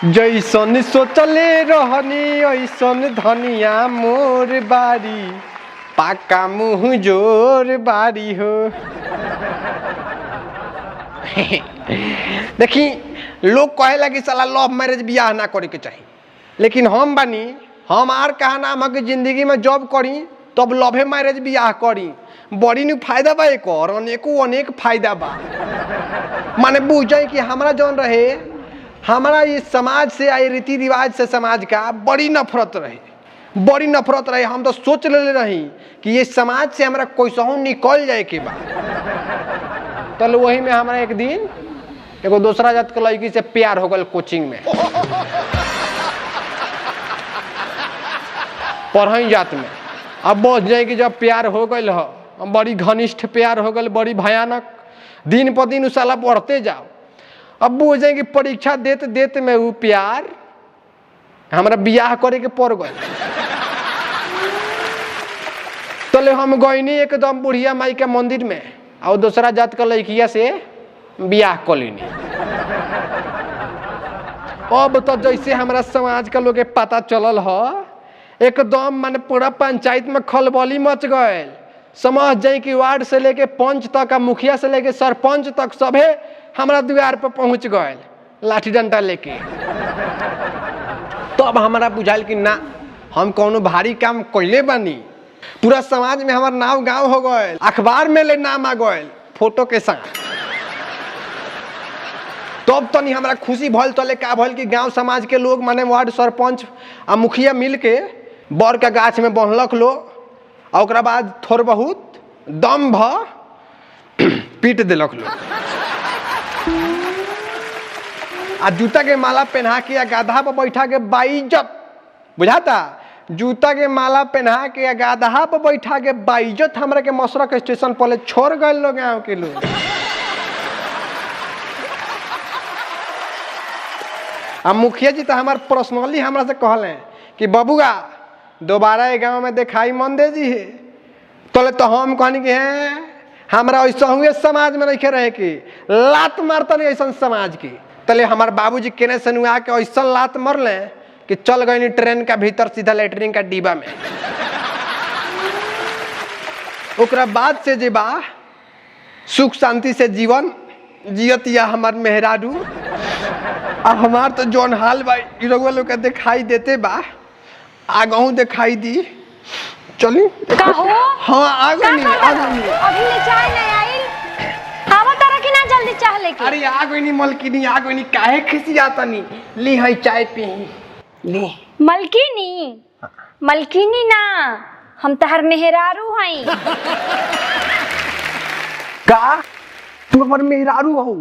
जैसन सोचले रहनी ऐसन धनिया मोर बारी पाका मुँह जोर बारी हो। देखी लोग कहेला कि साला लव मैरिज बियाह ना करे के चाहिए, लेकिन हम बानी हमार कहा नाम है कि जिंदगी में जॉब करी तब लव मैरिज बियाह करी, बड़ी नु फायदा बा, एक और अनेक फायदा बा। माने बुझे कि हमारा जौन रहे, हमारा ये समाज से आई रीति रिवाज से समाज का बड़ी नफरत रहे। हम तो सोच ले रही कि ये समाज से हमारा कैसहू निकल जाए के बा। तो वही में हमारा एक दिन एगो दूसरा जात के लड़की से प्यार हो गल कोचिंग में, पढ़ई जात में। अब बस जाए कि जब प्यार हो गल हो, बड़ी घनिष्ठ प्यार हो गल, बड़ी भयानक, दिन पर दिन साला बढ़ते जाओ। अब वो जाए कि परीक्षा देते देते में वो प्यार हमारा बियाह करे के पड़ गए। तो हम गईनी एकदम बुढ़िया माई के मंदिर में और दूसरा जात का लड़किया से बियाह कर लेनी। अब तो जैसे हमारा समाज का लोग पता चलल हो, एकदम माने पूरा पंचायत में खलबली मच गए। समझ जाए कि वार्ड से लेके पंच तक, मुखिया से लेके सरपंच तक सभे हमारा द्वार पर पहुंच गए लाठी डंडा लेके। तो अब हमारा बुझाइल कि ना, हम कोनो भारी काम कैले बानी, पूरा समाज में हमार नाव गांव हो गए, अखबार में ले नाम आ गए फोटो के साथ। तब तो नहीं हमारा खुशी भल। तले का भल कि गांव समाज के लोग माने वार्ड सरपंच आ मुखिया मिल के बर के गाछ में बंधलक लो, और ओकरा बाद थोड़ बहुत दम भ पीट दिलक लो, आ जूता के माला पहना के या गाधा पर बैठा के बाइज्जत, बुझाता, जूता के माला पहना के या गाधा पर बैठा के बाइज्जत हमरा के मसरक स्टेशन पर छोड़ गए लोग गाँव के लोग। आ मुखिया जी तो हमार पर्सनली हमरा से कहले कि बबुआ दोबारा ये गाँव में दिखाई मन दे जी है। तो हम कहनी कि हैं हमरा ऐसा हुए समाज में नहीं रहे कि लात मारता नहीं ऐसा समाज की। तले हमारे बाबूजी केने से नुआ के ऐसा लात मर ले कि चल गए ट्रेन का भीतर सीधा लेटरिन का डिब्बा में। ओकरा बाद से जे बा सुख शांति से जीवन जियत या हमार मेहरारू। आ हमार तो जौन हाल बा रउआ लोग के दिखाई देते बा, आगहू दिखाई दी। चली हाँ आगो नहीं अभी ले चाय नहीं आई, आवा तारा कि ना जल्दी चाह लेके। अरे आगो नहीं मलकिनी, आगो नहीं, काहे खिसी आता नहीं, ली है चाय पी ली। मलकिनी ना, हम तहर मेहरारू हई। का तू हमार मेहरारू हो?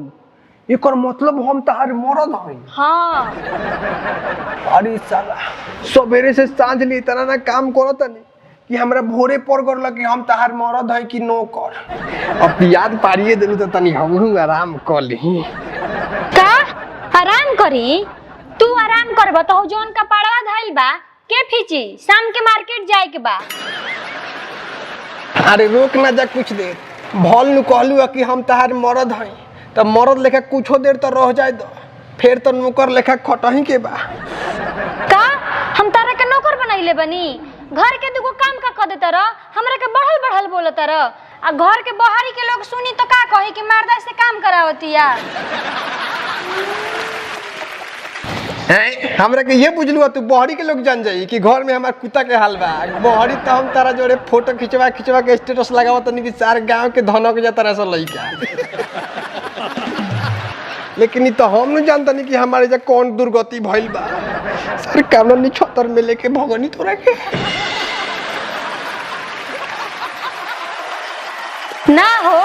एकर मतलब हम तहार मरद हई? हाँ। अरे साला सवेरे से सांझ ले इतना ना काम करत नहीं कि हमरा भोरे पर कर लगी हम तहार मरद है कि नो कर। अब याद पारिए देलू तो तनी हमहू आराम कर ली। का आराम करी? तू आराम करबा तो जौन का पाड़वा धइल बा के फीची, शाम के मार्केट जाए के बा। अरे रोक ना जा कुछ देर, भल नु कहलू कि हम तहार मरद हई, तब मरद लेखा कुछो देर तो रह जाए दो, फिर तो नौकर लेखा खटही के बा। का हम तारा के नौकर बनैले बनी? घर के दुगो काम का कर देता रह, हमरा के बढ़ल बोलता रह, आ घर के बाहरी के लोग सुनी तो का कही कि मर्दा से काम करावतिया। हमरा के ये बुझलू तू बहरी के लोग जान जाई कि घर में हमार कुत्ता के हाल बा। बहरी तो हम तारा जोड़े फोटो खिंचवा के स्टेटस लगावत नहीं कि सारे गांव के धनक जाता रह लइका। लेकिन ये तो हम नहीं जानता नहीं कि हमारे जा कौन दुर्गति भइल बा। सर कानूनी छतर में लेके भगनी तोरा के ना हो।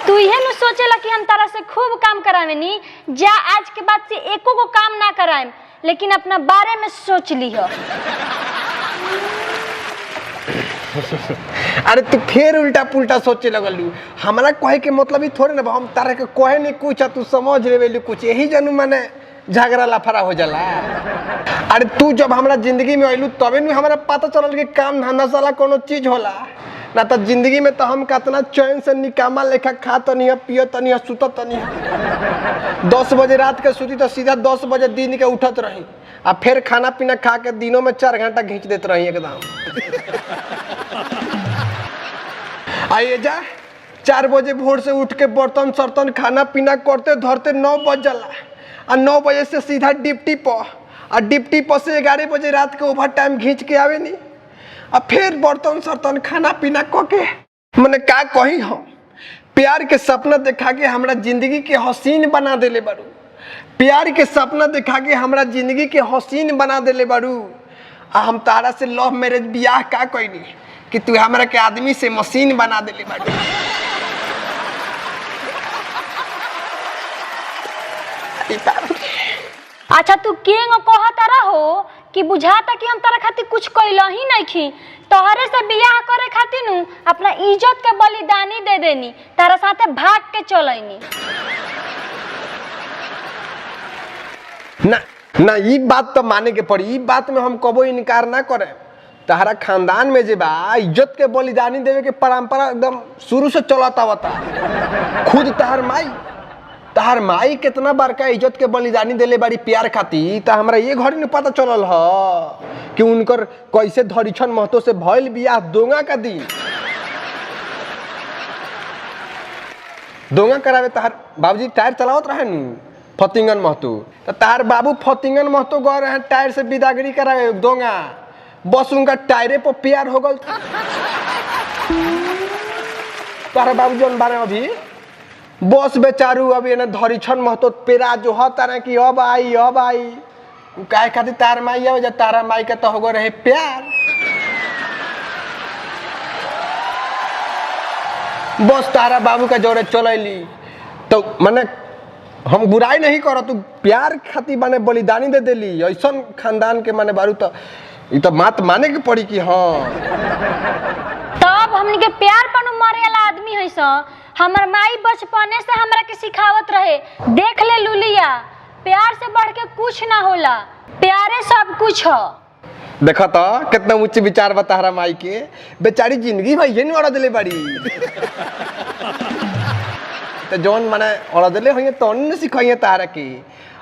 तू ये न सोचेला कि हम तारा से खूब काम करावेनी, जा आज के बाद से एको को काम ना कराएम, लेकिन अपना बारे में सोच ली हो। अरे तू फिर उल्टा पुल्टा सोचे लगलू। हमारा कहे के मतलब ही थोड़े ना, हम तारा के कहे नहीं कुछ तू समझ लेवेलू कुछ, यही जानू माने झगड़ा लफड़ा हो जाला। अरे तू जब हमारा जिंदगी में अइलू तबे नु हमारा पता चलल कि काम धंधा साला कोनो चीज होला। ना तो जिंदगी में तो हम कितना चैन से निकामा लेखा खा तनी है, पियो तनी है, सुत तनी है। 10 बजे रात के सुती तो सीधा 10 बजे दिन के उठत रही, आ फिर खाना पीना खा के दिनों में 4 घंटा खींच देते रही एकदम। आइए जा 4 बजे भोर से उठ के बर्तन सर्तन खाना पीना करते धरते 9 बज जाला, और 9 बजे से सीधा डिप्टी पर, और डिप्टी पर से 11 बजे रात के ओवर टाइम खींच के आवे नहीं, और फिर बर्तन सर्तन खाना पीना करके मैंने का कही हम प्यार के सपना देखा के हमरा जिंदगी के हसीन बना देले बारू, प्यार के सपना देखा के हमरा जिंदगी के हसीन बना देले बारू। आ हम तारा से लव मैरिज बियाह का कइनी कि तू हमरा के आदमी से मशीन बना देले बारू। अच्छा तू केंग कहता रहो कि बुझाता कि हम तारा खातिर कुछ कइला ही नहीं खी, तोहरे से बियाह करे खातिर नु अपना इज्जत के बलिदानी दे देनी, तारा साथे भाग के चलैनी। ना ना ई बात तो माने के पड़ी, ई बात में हम कबो इनकार ना करे। तहरा खानदान में जे बा इज्जत के बलिदानी देवे के परंपरा एकदम शुरू से चलता होता। खुद तहर माई कितना बड़का इज्जत के बलिदानी देले बाड़ी प्यार खातिर, त हमरा ये घड़ी में पता चलल ह कि उनकर कैसे धरिछन महतो से भइल बियाह दोंगा का दिन। दोंगा करावे तहर बाबूजी टायर चलावत रहे नु फतिंगन महतो, तो तहर बाबू फतिंगन महतो गए रहे टायर से विदागरी करावे दोंगा, बस उनका टायरे पर प्यार हो गल। तहर बाबू जन बारे अभी बस बेचारू अभी ना धरिछन महतो पेरा जो ह तारा कि अब आई काहे खातिर तार माई आवे, तारा माई का तो हो रहे प्यार। बस तारा बाबू का जोरे चलैली तो माने हम बुराई नहीं करो, तू प्यार खातिर माने बलिदानी दे देली ऐसन खानदान के माने बारू, तो ये तो बात माने के पड़ी कि हाँ तब हमनी के प्यार पर मरे वाला आदमी है सा। हमर माई बचपने से हमरा के सिखावत रहे, देख ले लुलिया प्यार से बढ़ के कुछ ना होला, प्यारे सब कुछ ह। देखा तो कितना उच्च विचार बता रहा माई के, बेचारी जिंदगी भाई नहीं उड़ा दिले बाड़ी। तो जौन माने उड़ा दिले हुई तो न सिखाइए तारा के,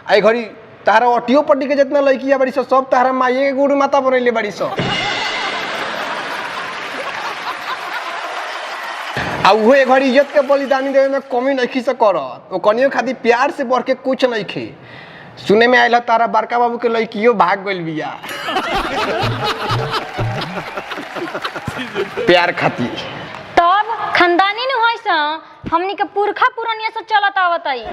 आई घड़ी तारा ऑटियो पट्टी के जितना लड़की बड़ी सब तारा माई के गुरु माता बनैले बड़ी सब। आ उहे घड़ी इज्जत के बलिदानी देवे में कमी नहीं से करत, ओ कनियो खातिर प्यार से बढ़ के कुछ नहीं खे। सुने में आइल तारा बड़का बाबू के लड़कियों भाग गइल बिया प्यार खातिर। तब खानदानी न होई सा हमनी के पुरखा पुरानिया से चलत आवत आई।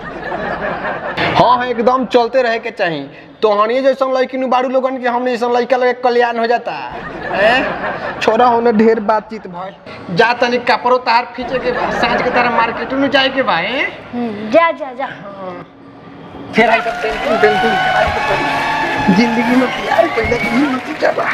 हाँ एकदम चलते रहे के चाहिए। तो हनिए जैसा लड़की नु बारू लोगन के हमने जैसा लड़का लगे कल्याण हो जाता है। छोरा होने ढेर बातचीत भइल, जा तनी कपड़ो तार खींचे के बा, सांझ के तारा मार्केट में जाए के बा। जा जा जा फिर आई सब टेंशन कराए के पड़ी। जिंदगी में प्यार कइले के ही मत जाबा।